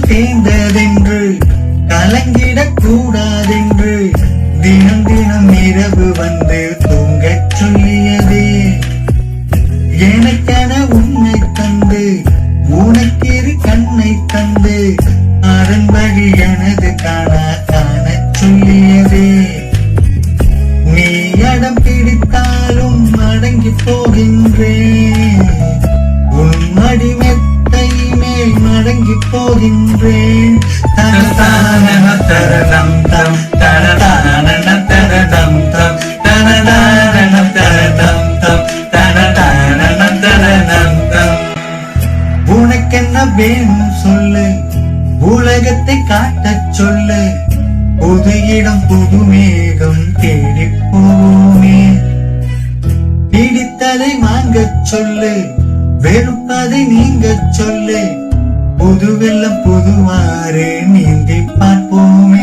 தேர்ந்ததென்று கலங்கிடக் கூடாதென்று தினம் தினம் இரவு வந்து தூங்கச் சொல்லியதே. எனக்கென உன்னை தந்து உனக்கிரு கண்ணை தந்து அதன் வழி எனது காணச் சொல்லியதே. நீ அடம் பிடித்தாலும் அடங்கி போகின்றேன், உன் அடிமெத்தை மேல் மடங்கி போகின்றேன். தனதான தரதம் தம் தனதான தரதம் தம் தனதான தரதம் தம் தனதான தரதம் தம். உனக்கென்ன வேணும் சொல்லு, உலகத்தை காட்டச் சொல்லு, புது இடம் புது மேகம் தேடிப் போமே. பிடித்ததை வாங்கச் சொல்லு, வெறுப்பதை நீங்கச் சொல்லு, புது வெள்ளம் புதுவாறு நீந்தி பார்ப்போமே.